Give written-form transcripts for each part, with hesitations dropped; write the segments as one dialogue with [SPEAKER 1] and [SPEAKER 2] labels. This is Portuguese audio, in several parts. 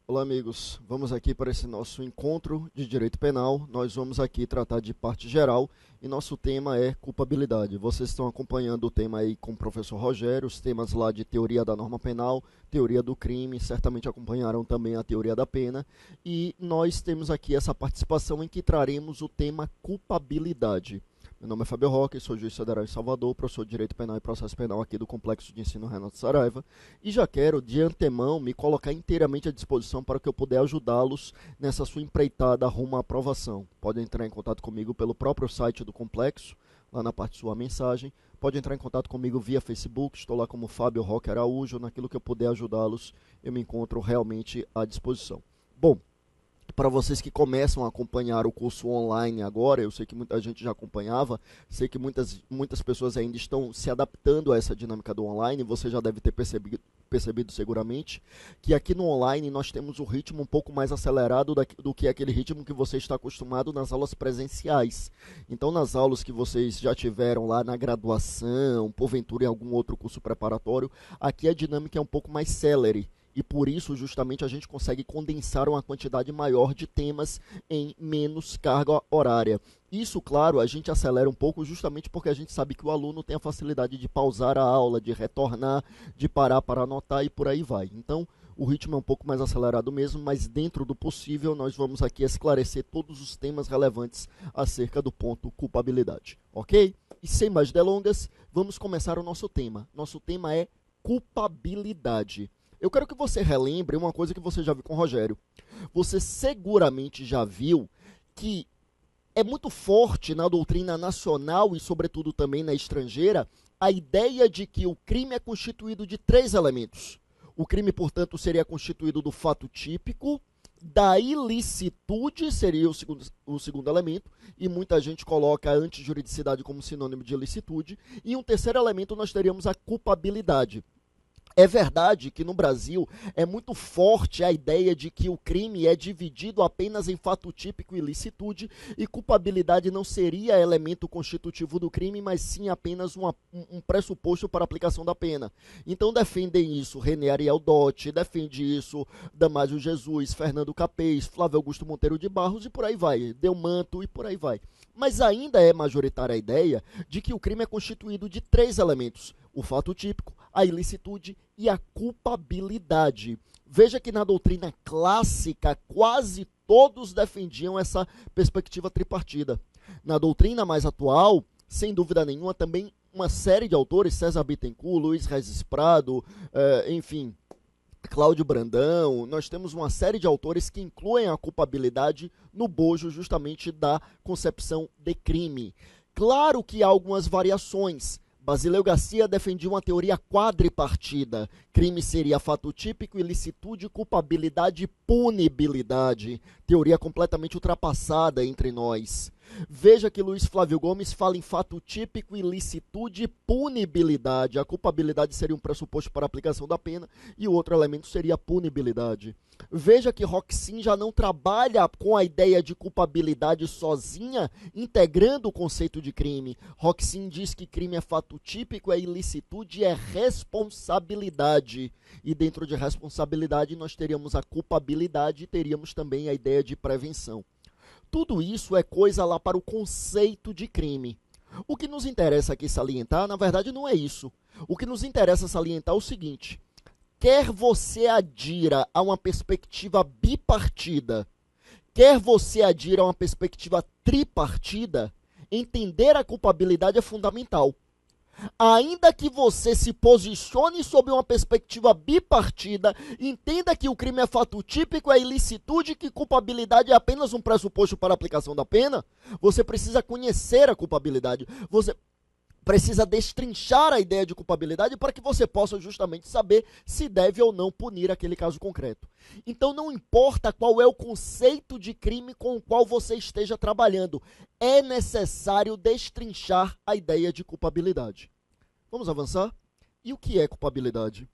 [SPEAKER 1] Olá, amigos. Vamos aqui para esse nosso encontro de direito penal. Nós vamos aqui tratar de parte geral e nosso tema é culpabilidade. Vocês estão acompanhando o tema aí com o professor Rogério, os temas lá de teoria da norma penal, teoria do crime, certamente acompanharam também a teoria da pena. E nós temos aqui essa participação em que traremos o tema culpabilidade. Meu nome é Fábio Roque, sou juiz federal em Salvador, professor de Direito Penal e Processo Penal aqui do Complexo de Ensino Renato Saraiva, e já quero, de antemão, me colocar inteiramente à disposição para que eu puder ajudá-los nessa sua empreitada rumo à aprovação. Pode entrar em contato comigo pelo próprio site do Complexo, lá na parte de sua mensagem, pode entrar em contato comigo via Facebook, estou lá como Fábio Roque Araújo, naquilo que eu puder ajudá-los, eu me encontro realmente à disposição. Bom, para vocês que começam a acompanhar o curso online agora, eu sei que muita gente já acompanhava, sei que muitas pessoas ainda estão se adaptando a essa dinâmica do online, você já deve ter percebido seguramente, que aqui no online nós temos o ritmo um pouco mais acelerado do que aquele ritmo que você está acostumado nas aulas presenciais. Então, nas aulas que vocês já tiveram lá na graduação, porventura em algum outro curso preparatório, aqui a dinâmica é um pouco mais célere. E por isso, justamente, a gente consegue condensar uma quantidade maior de temas em menos carga horária. Isso, claro, a gente acelera um pouco justamente porque a gente sabe que o aluno tem a facilidade de pausar a aula, de retornar, de parar para anotar e por aí vai. Então, o ritmo é um pouco mais acelerado mesmo, mas dentro do possível nós vamos aqui esclarecer todos os temas relevantes acerca do ponto culpabilidade, ok? E sem mais delongas, vamos começar o nosso tema. Nosso tema é culpabilidade. Eu quero que você relembre uma coisa que você já viu com o Rogério. Você seguramente já viu que é muito forte na doutrina nacional e, sobretudo, também na estrangeira, a ideia de que o crime é constituído de 3 elementos. O crime, portanto, seria constituído do fato típico, da ilicitude, seria o segundo elemento, e muita gente coloca a antijuridicidade como sinônimo de ilicitude, e um terceiro elemento nós teríamos a culpabilidade. É verdade que no Brasil é muito forte a ideia de que o crime é dividido apenas em fato típico e ilicitude e culpabilidade não seria elemento constitutivo do crime, mas sim apenas um pressuposto para a aplicação da pena. Então defendem isso René Ariel Dotti, defende isso Damásio Jesus, Fernando Capês, Flávio Augusto Monteiro de Barros e por aí vai, Delmanto e por aí vai. Mas ainda é majoritária a ideia de que o crime é constituído de 3 elementos: o fato típico, a ilicitude e a culpabilidade. Veja que na doutrina clássica quase todos defendiam essa perspectiva tripartida. Na doutrina mais atual, sem dúvida nenhuma, também uma série de autores, César Bittencourt, Luiz Regis Prado, enfim, Cláudio Brandão, nós temos uma série de autores que incluem a culpabilidade no bojo justamente da concepção de crime. Claro que há algumas variações. Basileu Garcia defendia uma teoria quadripartida. Crime seria fato típico, ilicitude, culpabilidade e punibilidade. Teoria completamente ultrapassada entre nós. Veja que Luiz Flávio Gomes fala em fato típico, ilicitude e punibilidade. A culpabilidade seria um pressuposto para a aplicação da pena e o outro elemento seria a punibilidade. Veja que Roxin já não trabalha com a ideia de culpabilidade sozinha, integrando o conceito de crime. Roxin diz que crime é fato típico, é ilicitude e é responsabilidade. E dentro de responsabilidade nós teríamos a culpabilidade e teríamos também a ideia de prevenção. Tudo isso é coisa lá para o conceito de crime. O que nos interessa aqui salientar, na verdade, não é isso. O que nos interessa salientar é o seguinte: quer você adira a uma perspectiva bipartida, quer você adira a uma perspectiva tripartida, entender a culpabilidade é fundamental. Ainda que você se posicione sob uma perspectiva bipartida, entenda que o crime é fato típico, é ilicitude, que culpabilidade é apenas um pressuposto para a aplicação da pena, você precisa conhecer a culpabilidade, você precisa destrinchar a ideia de culpabilidade para que você possa justamente saber se deve ou não punir aquele caso concreto. Então não importa qual é o conceito de crime com o qual você esteja trabalhando, é necessário destrinchar a ideia de culpabilidade. Vamos avançar? E o que é culpabilidade?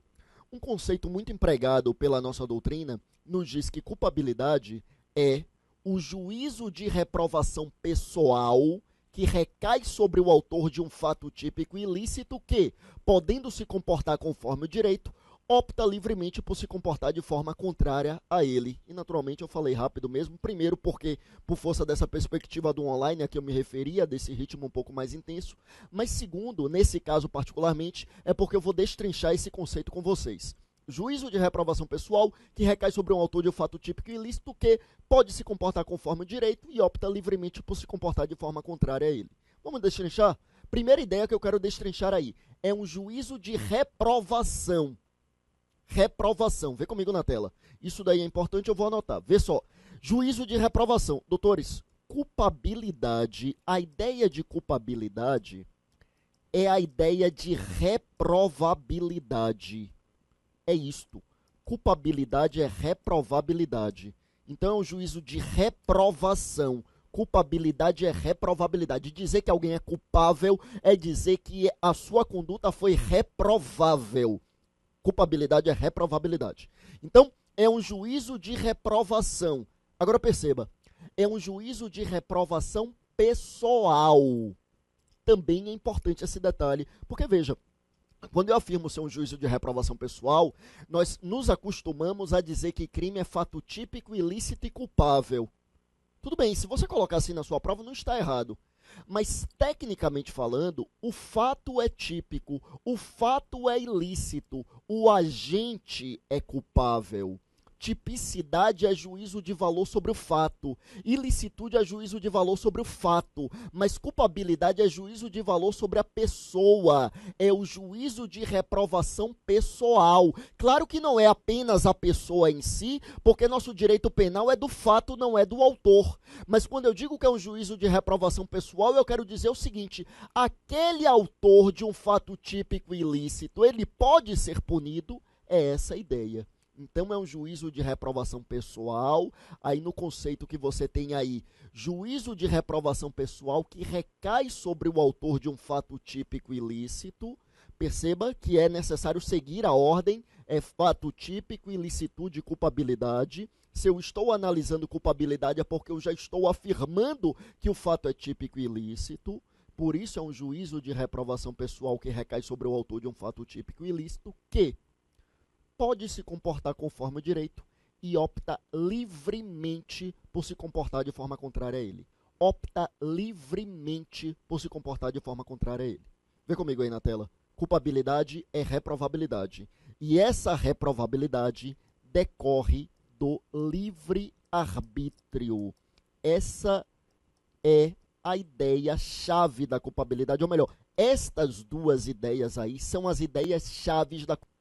[SPEAKER 1] Um conceito muito empregado pela nossa doutrina nos diz que culpabilidade é o juízo de reprovação pessoal que recai sobre o autor de um fato típico ilícito que, podendo se comportar conforme o direito, opta livremente por se comportar de forma contrária a ele. E naturalmente eu falei rápido mesmo, primeiro porque por força dessa perspectiva do online a que eu me referia, desse ritmo um pouco mais intenso, mas segundo, nesse caso particularmente, é porque eu vou destrinchar esse conceito com vocês. Juízo de reprovação pessoal que recai sobre um autor de um fato típico e ilícito que pode se comportar conforme o direito e opta livremente por se comportar de forma contrária a ele. Vamos destrinchar? Primeira ideia que eu quero destrinchar aí é um juízo de reprovação. Reprovação, vê comigo na tela. Isso daí é importante, eu vou anotar. Vê só, juízo de reprovação. Doutores, culpabilidade, a ideia de culpabilidade é a ideia de reprovabilidade. É isto. Culpabilidade é reprovabilidade. Então é um juízo de reprovação. Culpabilidade é reprovabilidade. Dizer que alguém é culpável é dizer que a sua conduta foi reprovável. Culpabilidade é reprovabilidade. Então, é um juízo de reprovação. Agora perceba, é um juízo de reprovação pessoal. Também é importante esse detalhe, porque veja, quando eu afirmo ser um juízo de reprovação pessoal, nós nos acostumamos a dizer que crime é fato típico, ilícito e culpável. Tudo bem, se você colocar assim na sua prova, não está errado. Mas, tecnicamente falando, o fato é típico, o fato é ilícito, o agente é culpável. Tipicidade é juízo de valor sobre o fato, ilicitude é juízo de valor sobre o fato, mas culpabilidade é juízo de valor sobre a pessoa, é o juízo de reprovação pessoal. Claro que não é apenas a pessoa em si, porque nosso direito penal é do fato, não é do autor. Mas quando eu digo que é um juízo de reprovação pessoal, eu quero dizer o seguinte: aquele autor de um fato típico ilícito, ele pode ser punido, é essa a ideia. Então é um juízo de reprovação pessoal, aí no conceito que você tem aí, juízo de reprovação pessoal que recai sobre o autor de um fato típico ilícito. Perceba que é necessário seguir a ordem, é fato típico, ilicitude e culpabilidade. Se eu estou analisando culpabilidade é porque eu já estou afirmando que o fato é típico e ilícito. Por isso é um juízo de reprovação pessoal que recai sobre o autor de um fato típico e ilícito que pode se comportar conforme o direito e opta livremente por se comportar de forma contrária a ele. Opta livremente por se comportar de forma contrária a ele. Vê comigo aí na tela. Culpabilidade é reprovabilidade. E essa reprovabilidade decorre do livre-arbítrio. Essa é a ideia-chave da culpabilidade. Ou melhor, estas duas ideias aí são as ideias-chaves da culpabilidade.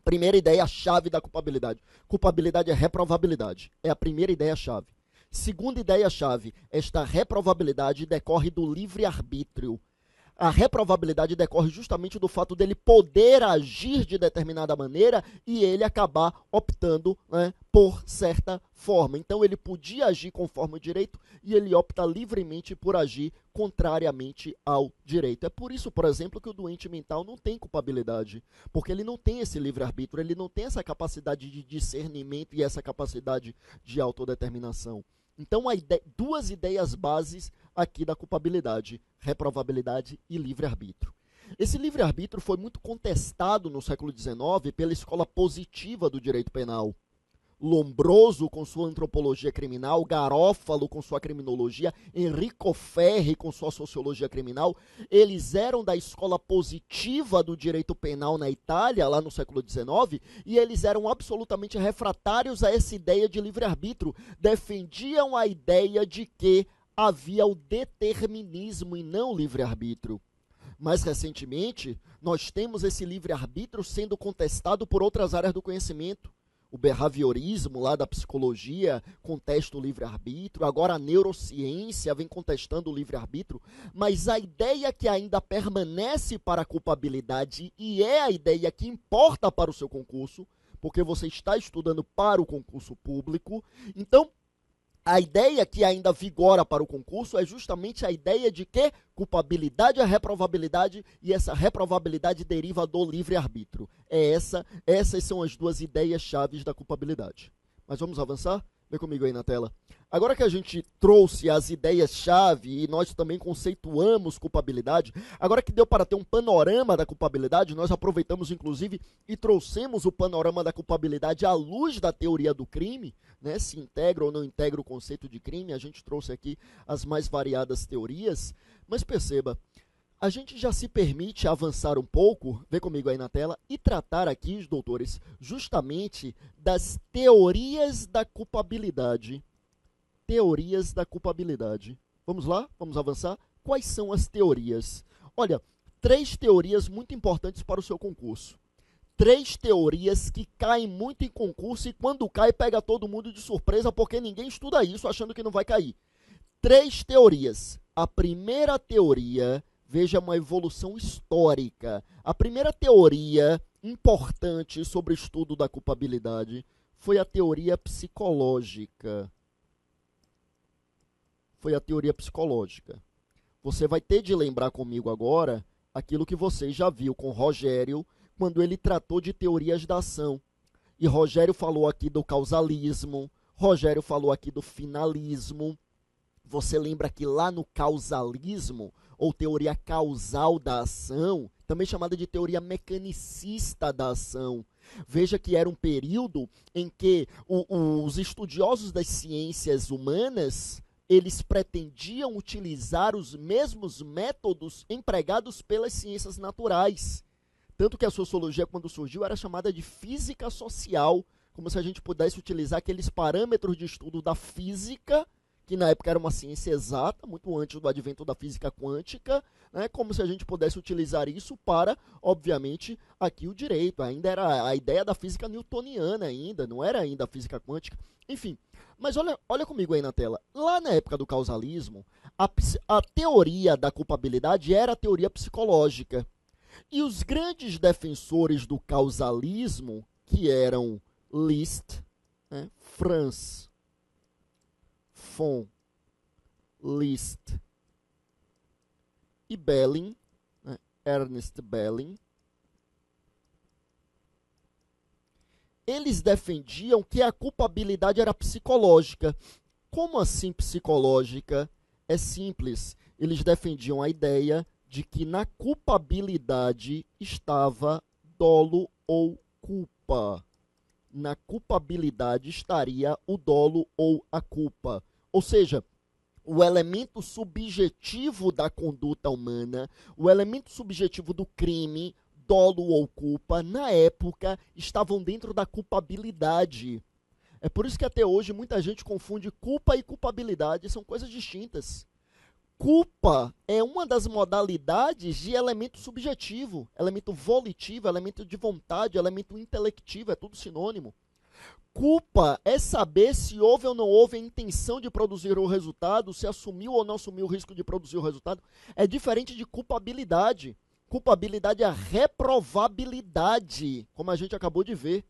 [SPEAKER 1] Primeira ideia-chave da culpabilidade. Culpabilidade é reprovabilidade. É a primeira ideia-chave. Segunda ideia-chave, esta reprovabilidade decorre do livre-arbítrio. A reprovabilidade decorre justamente do fato dele poder agir de determinada maneira e ele acabar optando, né, por certa forma. Então, ele podia agir conforme o direito e ele opta livremente por agir contrariamente ao direito. É por isso, por exemplo, que o doente mental não tem culpabilidade, porque ele não tem esse livre-arbítrio, ele não tem essa capacidade de discernimento e essa capacidade de autodeterminação. Então, duas ideias bases aqui da culpabilidade: reprovabilidade e livre-arbítrio. Esse livre-arbítrio foi muito contestado no século XIX pela escola positiva do direito penal. Lombroso com sua antropologia criminal, Garófalo com sua criminologia, Enrico Ferri com sua sociologia criminal, eles eram da escola positiva do direito penal na Itália, lá no século XIX, e eles eram absolutamente refratários a essa ideia de livre-arbítrio. Defendiam a ideia de que havia o determinismo e não o livre-arbítrio. Mais recentemente, nós temos esse livre-arbítrio sendo contestado por outras áreas do conhecimento. O behaviorismo lá da psicologia contesta o livre-arbítrio, agora a neurociência vem contestando o livre-arbítrio, mas a ideia que ainda permanece para a culpabilidade e é a ideia que importa para o seu concurso, porque você está estudando para o concurso público, então a ideia que ainda vigora para o concurso é justamente a ideia de que culpabilidade é reprovabilidade e essa reprovabilidade deriva do livre-arbítrio. Essas são as duas ideias chaves da culpabilidade. Mas vamos avançar? Vê comigo aí na tela. Agora que a gente trouxe as ideias-chave e nós também conceituamos culpabilidade, agora que deu para ter um panorama da culpabilidade, nós aproveitamos inclusive e trouxemos o panorama da culpabilidade à luz da teoria do crime, né? Se integra ou não integra o conceito de crime, a gente trouxe aqui as mais variadas teorias, mas perceba, a gente já se permite avançar um pouco, vê comigo aí na tela, e tratar aqui, doutores, justamente das teorias da culpabilidade. Teorias da culpabilidade. Vamos lá? Vamos avançar? Quais são as teorias? Olha, 3 teorias muito importantes para o seu concurso. 3 teorias que caem muito em concurso e quando cai pega todo mundo de surpresa porque ninguém estuda isso achando que não vai cair. 3 teorias. A primeira teoria, veja, uma evolução histórica. A primeira teoria importante sobre o estudo da culpabilidade foi a teoria psicológica. Foi a teoria psicológica. Você vai ter de lembrar comigo agora aquilo que você já viu com Rogério, quando ele tratou de teorias da ação. E Rogério falou aqui do causalismo, Rogério falou aqui do finalismo. Você lembra que lá no causalismo, ou teoria causal da ação, também chamada de teoria mecanicista da ação, veja que era um período em que os estudiosos das ciências humanas, eles pretendiam utilizar os mesmos métodos empregados pelas ciências naturais. Tanto que a sociologia, quando surgiu, era chamada de física social, como se a gente pudesse utilizar aqueles parâmetros de estudo da física, que na época era uma ciência exata, muito antes do advento da física quântica, né, como se a gente pudesse utilizar isso para, obviamente, aqui o direito. Ainda era a ideia da física newtoniana ainda, não era ainda a física quântica. Enfim, mas olha comigo aí na tela. Lá na época do causalismo, a teoria da culpabilidade era a teoria psicológica. E os grandes defensores do causalismo, que eram Liszt, né, Franz von Liszt e Belling, né, Ernest Belling, eles defendiam que a culpabilidade era psicológica. Como assim psicológica? É simples. Eles defendiam a ideia de que na culpabilidade estava dolo ou culpa. Na culpabilidade estaria o dolo ou a culpa. Ou seja, o elemento subjetivo da conduta humana, o elemento subjetivo do crime, dolo ou culpa, na época, estavam dentro da culpabilidade. É por isso que até hoje muita gente confunde culpa e culpabilidade, são coisas distintas. Culpa é uma das modalidades de elemento subjetivo, elemento volitivo, elemento de vontade, elemento intelectivo, é tudo sinônimo. Culpa é saber se houve ou não houve a intenção de produzir o resultado, se assumiu ou não assumiu o risco de produzir o resultado. É diferente de culpabilidade. Culpabilidade é a reprovabilidade, como a gente acabou de ver.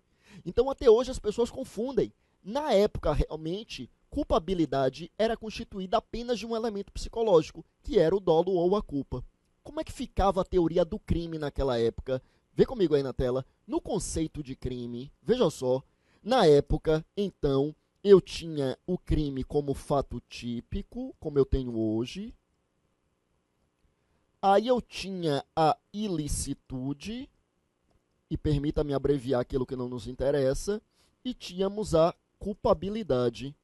[SPEAKER 1] Então, até hoje, as pessoas confundem. Na época, realmente, culpabilidade era constituída apenas de um elemento psicológico, que era o dolo ou a culpa. Como é que ficava a teoria do crime naquela época? Vê comigo aí na tela. No conceito de crime, veja só, na época, então, eu tinha o crime como fato típico, como eu tenho hoje. Aí eu tinha a ilicitude, e permita-me abreviar aquilo que não nos interessa, e tínhamos a culpabilidade,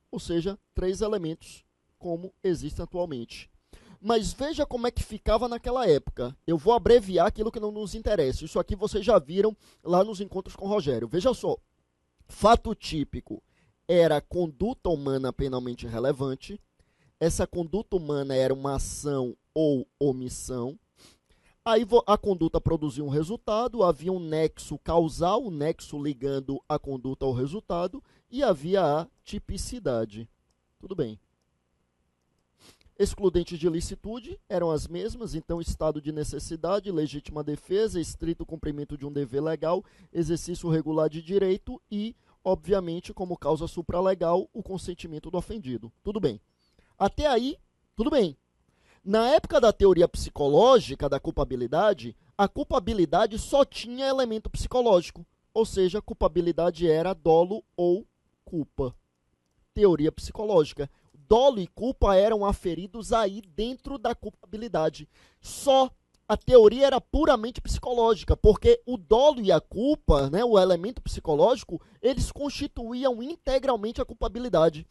[SPEAKER 1] ou seja, 3 elementos como existem atualmente. Mas veja como é que ficava naquela época. Eu vou abreviar aquilo que não nos interessa. Isso aqui vocês já viram lá nos encontros com o Rogério. Veja só, fato típico era a conduta humana penalmente relevante. Essa conduta humana era uma ação ou omissão. Aí a conduta produziu um resultado, havia um nexo causal, um nexo ligando a conduta ao resultado, e havia a tipicidade. Tudo bem. Excludentes de ilicitude eram as mesmas, então estado de necessidade, legítima defesa, estrito cumprimento de um dever legal, exercício regular de direito e, obviamente, como causa supralegal, o consentimento do ofendido. Tudo bem. Até aí, tudo bem. Na época da teoria psicológica da culpabilidade, a culpabilidade só tinha elemento psicológico, ou seja, culpabilidade era dolo ou culpa. teoria psicológica. Dolo e culpa eram aferidos aí dentro da culpabilidade. Só a teoria era puramente psicológica, porque o dolo e a culpa, né, o elemento psicológico, eles constituíam integralmente a culpabilidade.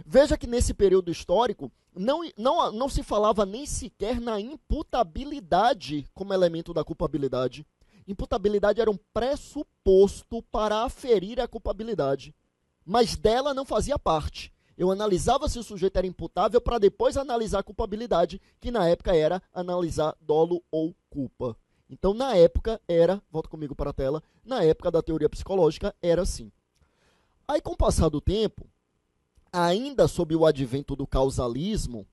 [SPEAKER 1] Veja que nesse período histórico não se falava nem sequer na imputabilidade como elemento da culpabilidade. Imputabilidade era um pressuposto para aferir a culpabilidade, mas dela não fazia parte. Eu analisava se o sujeito era imputável para depois analisar a culpabilidade, que na época era analisar dolo ou culpa. Então, na época era, volta comigo para a tela, na época da teoria psicológica era assim. Aí, com o passar do tempo, ainda sob o advento do causalismo,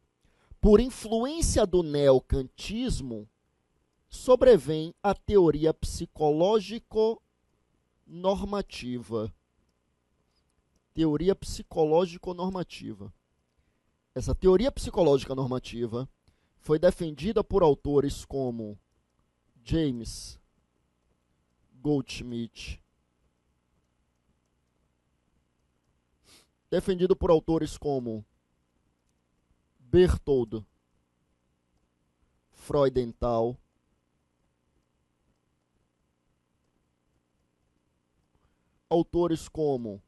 [SPEAKER 1] por influência do neocantismo, sobrevém a teoria psicológico-normativa. Teoria psicológico-normativa. Essa teoria psicológica normativa foi defendida por autores como James Goldschmidt, defendido por autores como Berthold Freudenthal, autores como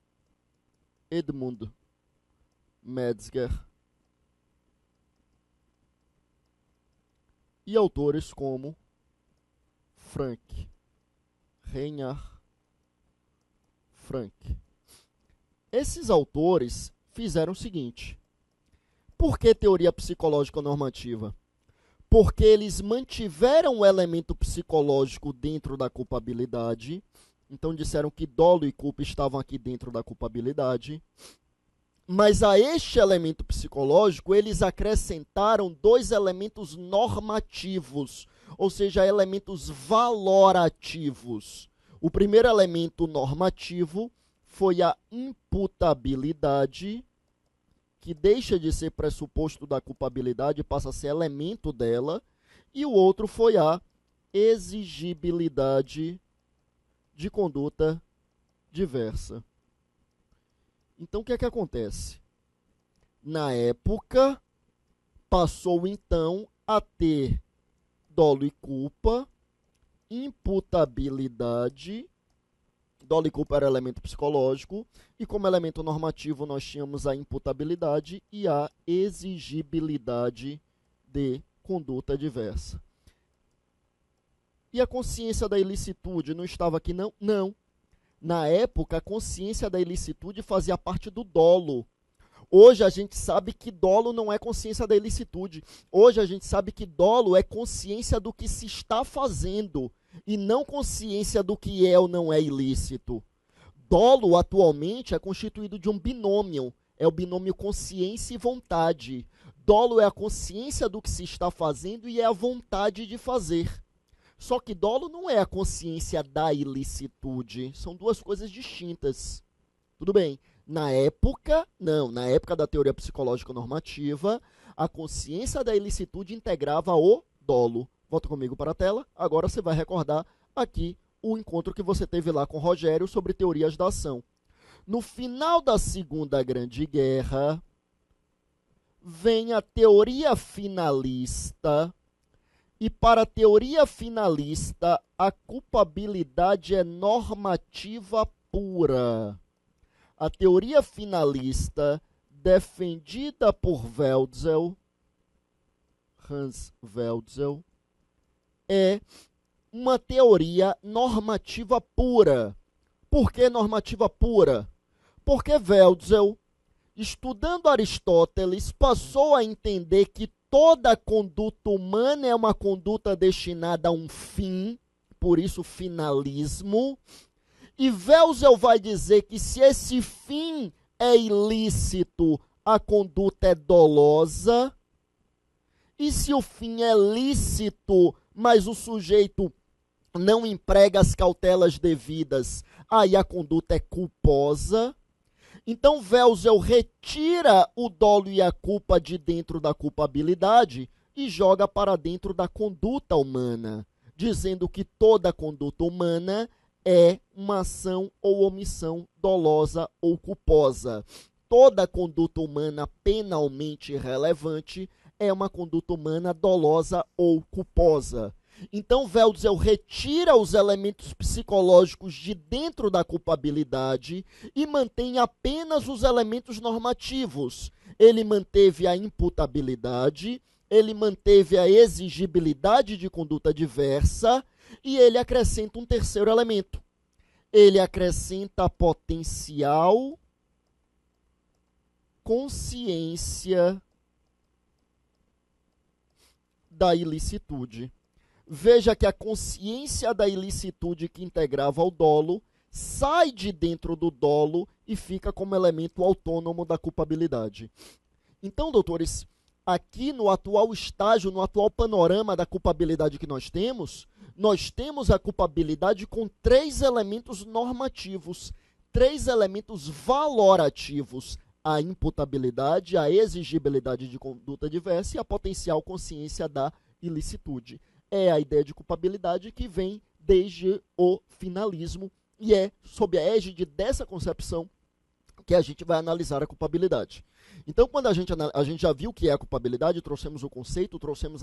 [SPEAKER 1] Edmund Metzger e autores como Frank, Reinhard Frank. Esses autores fizeram o seguinte: por que teoria psicológica normativa? Porque eles mantiveram o elemento psicológico dentro da culpabilidade. Então disseram que dolo e culpa estavam aqui dentro da culpabilidade. Mas a este elemento psicológico, eles acrescentaram dois elementos normativos, ou seja, elementos valorativos. O primeiro elemento normativo foi a imputabilidade, que deixa de ser pressuposto da culpabilidade e passa a ser elemento dela. E o outro foi a exigibilidade de conduta diversa. Então, o que é que acontece? Na época, passou então a ter dolo e culpa, imputabilidade. Dolo e culpa era elemento psicológico, e como elemento normativo nós tínhamos a imputabilidade e a exigibilidade de conduta diversa. E a consciência da ilicitude não estava aqui, não? Não. Na época, a consciência da ilicitude fazia parte do dolo. Hoje a gente sabe que dolo não é consciência da ilicitude. Hoje a gente sabe que dolo é consciência do que se está fazendo e não consciência do que é ou não é ilícito. Dolo, atualmente, é constituído de um binômio. É o binômio consciência e vontade. Dolo é a consciência do que se está fazendo e é a vontade de fazer. Só que dolo não é a consciência da ilicitude. São duas coisas distintas. Tudo bem. Na época, não. Na época da teoria psicológica normativa, a consciência da ilicitude integrava o dolo. Volta comigo para a tela. Agora você vai recordar aqui o encontro que você teve lá com o Rogério sobre teorias da ação. No final da Segunda Grande Guerra, vem a teoria finalista. E para a teoria finalista, a culpabilidade é normativa pura. A teoria finalista, defendida por Welzel, Hans Welzel, é uma teoria normativa pura. Por que normativa pura? Porque Welzel, estudando Aristóteles, passou a entender que toda conduta humana é uma conduta destinada a um fim, por isso finalismo. E Welzel vai dizer que se esse fim é ilícito, a conduta é dolosa. E se o fim é lícito, mas o sujeito não emprega as cautelas devidas, aí a conduta é culposa. Então, Welzel retira o dolo e a culpa de dentro da culpabilidade e joga para dentro da conduta humana, dizendo que toda conduta humana é uma ação ou omissão dolosa ou culposa. toda conduta humana penalmente relevante é uma conduta humana dolosa ou culposa. Então, Welzel retira os elementos psicológicos de dentro da culpabilidade e mantém apenas os elementos normativos. Ele manteve a imputabilidade, ele manteve a exigibilidade de conduta diversa e ele acrescenta um terceiro elemento. Ele acrescenta a potencial consciência da ilicitude. Veja que a consciência da ilicitude que integrava o dolo sai de dentro do dolo e fica como elemento autônomo da culpabilidade. Então, doutores, aqui no atual estágio, no atual panorama da culpabilidade que nós temos a culpabilidade com 3 elementos normativos, 3 elementos valorativos: a imputabilidade, a exigibilidade de conduta diversa e a potencial consciência da ilicitude. É a ideia de culpabilidade que vem desde o finalismo e é sob a égide dessa concepção que a gente vai analisar a culpabilidade. Então, quando a gente já viu o que é a culpabilidade, trouxemos o conceito, trouxemos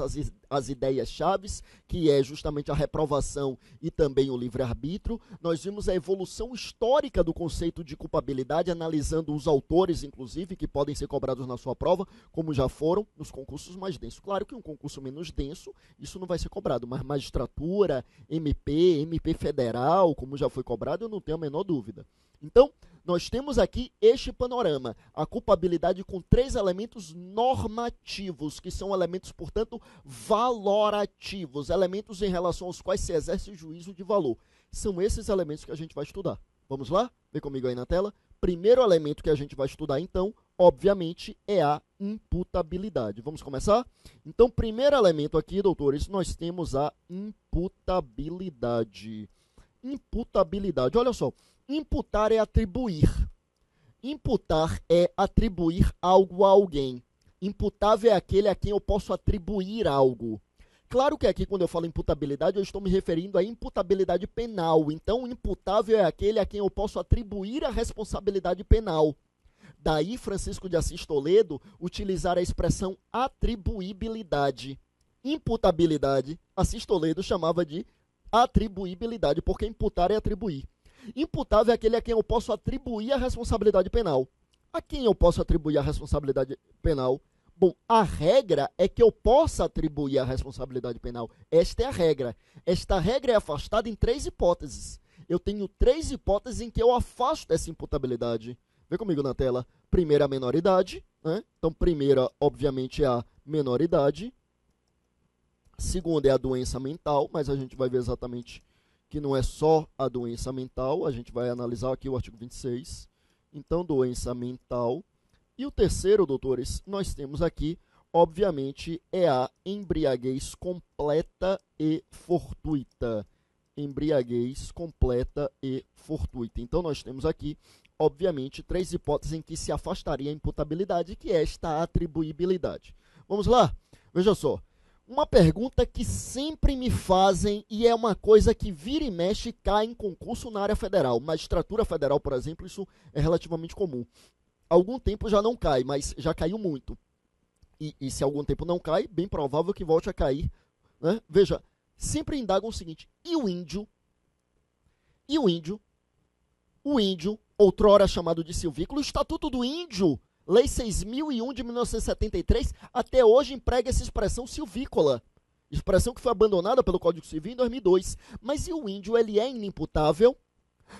[SPEAKER 1] as ideias-chaves, que é justamente a reprovação e também o livre-arbítrio. Nós vimos a evolução histórica do conceito de culpabilidade, analisando os autores, inclusive, que podem ser cobrados na sua prova, como já foram nos concursos mais densos. Claro que um concurso menos denso, isso não vai ser cobrado, mas magistratura, MP federal, como já foi cobrado, eu não tenho a menor dúvida. Então, nós temos aqui este panorama, a culpabilidade com 3 elementos normativos, que são elementos, portanto, valorativos, elementos em relação aos quais se exerce o juízo de valor. São esses elementos que a gente vai estudar. Vamos lá? Vem comigo aí na tela. Primeiro elemento que a gente vai estudar, então, obviamente, é a imputabilidade. Vamos começar? Então, primeiro elemento aqui, doutores, nós temos a imputabilidade. Imputabilidade, olha só. Imputar é atribuir. Imputar é atribuir algo a alguém. Imputável é aquele a quem eu posso atribuir algo. Claro que aqui, quando eu falo imputabilidade, eu estou me referindo à imputabilidade penal. Então, imputável é aquele a quem eu posso atribuir a responsabilidade penal. Daí, Francisco de Assis Toledo utilizar a expressão atribuibilidade. Imputabilidade, Assis Toledo chamava de atribuibilidade, porque imputar é atribuir. Imputável é aquele a quem eu posso atribuir a responsabilidade penal. A quem eu posso atribuir a responsabilidade penal? Bom, a regra é que eu possa atribuir a responsabilidade penal. Esta é a regra. Esta regra é afastada em 3 hipóteses. Eu tenho 3 hipóteses em que eu afasto essa imputabilidade. Vê comigo na tela. Primeira, a menoridade, né? Então, primeira, obviamente, é a menoridade. Segunda é a doença mental, mas a gente vai ver exatamente que não é só a doença mental, a gente vai analisar aqui o artigo 26. Então, doença mental. E o terceiro, doutores, nós temos aqui, obviamente, é a embriaguez completa e fortuita. Embriaguez completa e fortuita. Então, nós temos aqui, obviamente, 3 hipóteses em que se afastaria a imputabilidade, que é esta atribuibilidade. Vamos lá? Veja só. Uma pergunta que sempre me fazem e é uma coisa que vira e mexe cai em concurso na área federal. Magistratura federal, por exemplo, isso é relativamente comum. Há algum tempo já não cai, mas já caiu muito. E se há algum tempo não cai, bem provável que volte a cair, né? Veja, sempre indagam o seguinte: e o índio? E o índio? O índio, outrora chamado de silvícola, o Estatuto do Índio, Lei 6.001 de 1973, até hoje emprega essa expressão silvícola, expressão que foi abandonada pelo Código Civil em 2002. Mas e o índio, ele é inimputável?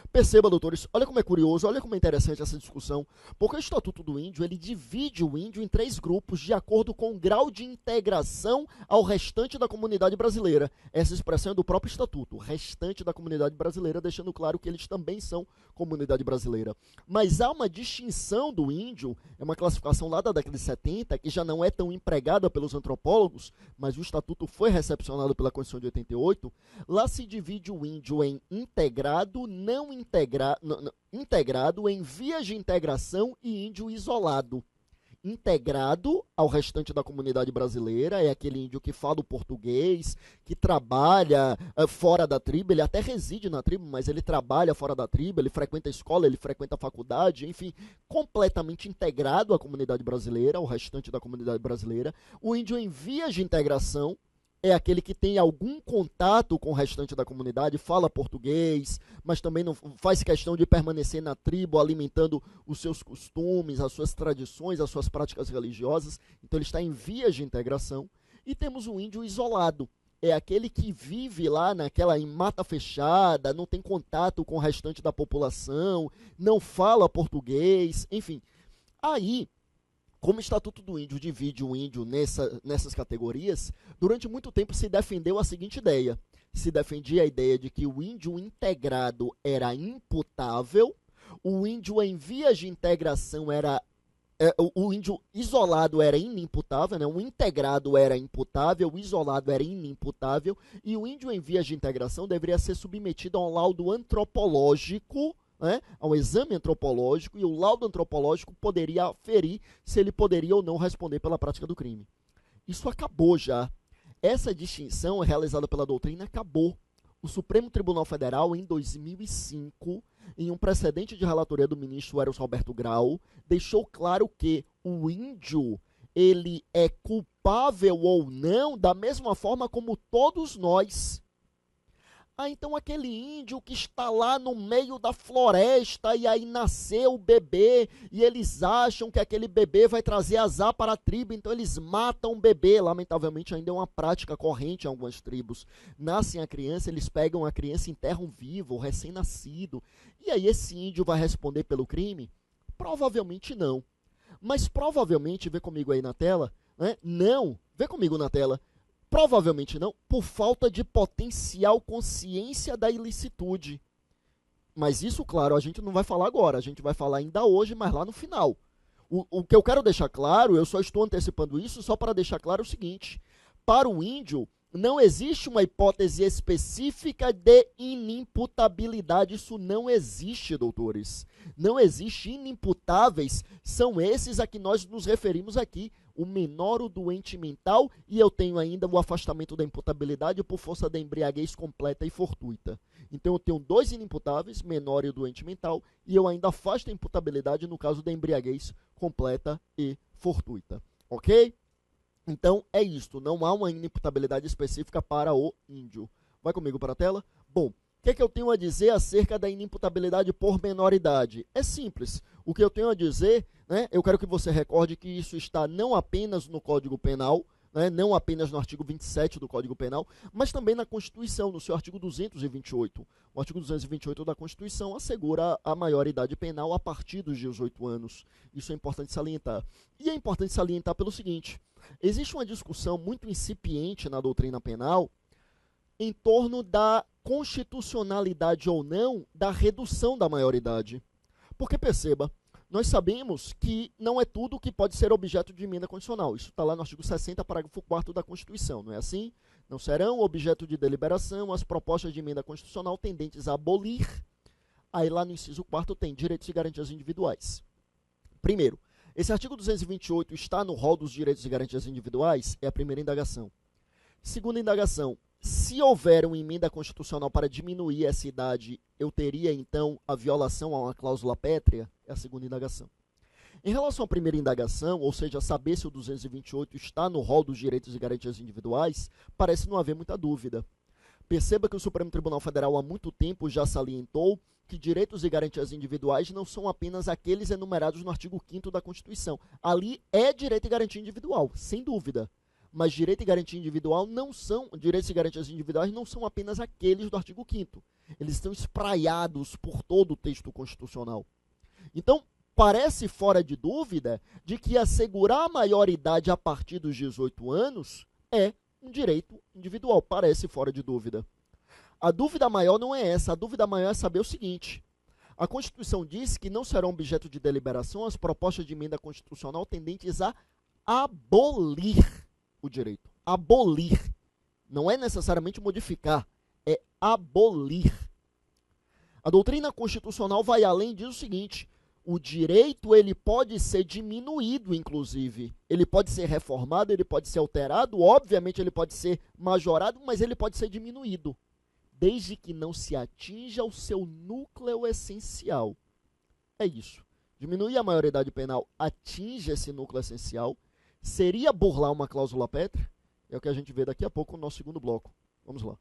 [SPEAKER 1] Perceba, doutores, olha como é curioso, olha como é interessante essa discussão, porque o Estatuto do Índio, ele divide o índio em 3 grupos de acordo com o grau de integração ao restante da comunidade brasileira. Essa expressão é do próprio Estatuto, o restante da comunidade brasileira, deixando claro que eles também são comunidade brasileira. Mas há uma distinção do índio, é uma classificação lá da década de 70, que já não é tão empregada pelos antropólogos, mas o Estatuto foi recepcionado pela Constituição de 88, lá se divide o índio em integrado, não integrado, em vias de integração e índio isolado. integrado ao restante da comunidade brasileira, é aquele índio que fala o português, que trabalha fora da tribo, ele até reside na tribo, mas ele trabalha fora da tribo, ele frequenta a escola, ele frequenta a faculdade, enfim, completamente integrado à comunidade brasileira, ao restante da comunidade brasileira. O índio em vias de integração é aquele que tem algum contato com o restante da comunidade, fala português, mas também não faz questão de permanecer na tribo, alimentando os seus costumes, as suas tradições, as suas práticas religiosas. Então ele está em vias de integração. E temos o índio isolado. É aquele que vive lá em mata fechada, não tem contato com o restante da população, não fala português, enfim. Aí, como o Estatuto do Índio divide o índio nessas categorias, durante muito tempo se defendeu a seguinte ideia. Se defendia a ideia de que o índio integrado era imputável, o índio em vias de integração era... o índio isolado era inimputável, né? O integrado era imputável, o isolado era inimputável, e o índio em vias de integração deveria ser submetido a um laudo antropológico, ao exame antropológico, e o laudo antropológico poderia aferir se ele poderia ou não responder pela prática do crime. Isso acabou já. Essa distinção realizada pela doutrina acabou. O Supremo Tribunal Federal, em 2005, em um precedente de relatoria do ministro Eros Roberto Grau, deixou claro que o índio ele é culpável ou não da mesma forma como todos nós. Então aquele índio que está lá no meio da floresta e aí nasceu o bebê e eles acham que aquele bebê vai trazer azar para a tribo, então eles matam o bebê. Lamentavelmente ainda é uma prática corrente em algumas tribos. Nascem a criança, eles pegam a criança e enterram vivo, recém-nascido. E aí esse índio vai responder pelo crime? Provavelmente não. Mas provavelmente, vê comigo aí na tela, não, vê comigo na tela, provavelmente não, por falta de potencial consciência da ilicitude. Mas isso, claro, a gente não vai falar agora, a gente vai falar ainda hoje, mas lá no final. O que eu quero deixar claro, eu só estou antecipando isso só para deixar claro o seguinte: para o índio, não existe uma hipótese específica de inimputabilidade. Isso não existe, doutores. Não existe. Inimputáveis são esses a que nós nos referimos aqui. O menor, o doente mental, e eu tenho ainda o afastamento da imputabilidade por força da embriaguez completa e fortuita. Então eu tenho dois inimputáveis, menor e o doente mental, e eu ainda afasto a imputabilidade no caso da embriaguez completa e fortuita. Ok? Então é isto, não há uma inimputabilidade específica para o índio. Vai comigo para a tela? Bom, o que eu tenho a dizer acerca da inimputabilidade por menoridade? É simples. O que eu tenho a dizer, eu quero que você recorde que isso está não apenas no Código Penal, não apenas no artigo 27 do Código Penal, mas também na Constituição, no seu artigo 228. O artigo 228 da Constituição assegura a maioridade penal a partir dos 18 anos. Isso é importante salientar. E é importante salientar pelo seguinte: existe uma discussão muito incipiente na doutrina penal em torno da constitucionalidade ou não da redução da maioridade. Porque, perceba, nós sabemos que não é tudo que pode ser objeto de emenda constitucional. Isso está lá no artigo 60, parágrafo 4º da Constituição, não é assim? Não serão objeto de deliberação as propostas de emenda constitucional tendentes a abolir. Aí lá no inciso 4º tem direitos e garantias individuais. Primeiro, esse artigo 228 está no rol dos direitos e garantias individuais? É a primeira indagação. Segunda indagação: se houver uma emenda constitucional para diminuir essa idade, eu teria, então, a violação a uma cláusula pétrea? É a segunda indagação. Em relação à primeira indagação, ou seja, saber se o 228 está no rol dos direitos e garantias individuais, parece não haver muita dúvida. Perceba que o Supremo Tribunal Federal há muito tempo já salientou que direitos e garantias individuais não são apenas aqueles enumerados no artigo 5º da Constituição. Ali é direito e garantia individual, sem dúvida. Mas direito e garantia individual direitos e garantias individuais não são apenas aqueles do artigo 5º. Eles estão espraiados por todo o texto constitucional. Então, parece fora de dúvida de que assegurar a maioridade a partir dos 18 anos é um direito individual. Parece fora de dúvida. A dúvida maior não é essa. A dúvida maior é saber o seguinte: a Constituição diz que não serão objeto de deliberação as propostas de emenda constitucional tendentes a abolir o direito. Abolir. Não é necessariamente modificar, é abolir. A doutrina constitucional vai além e diz o seguinte: O direito ele pode ser diminuído, inclusive. Ele pode ser reformado, ele pode ser alterado, obviamente ele pode ser majorado, mas ele pode ser diminuído, desde que não se atinja o seu núcleo essencial. É isso. Diminuir a maioridade penal atinge esse núcleo essencial. Seria burlar uma cláusula pétrea? É o que a gente vê daqui a pouco no nosso segundo bloco. Vamos lá.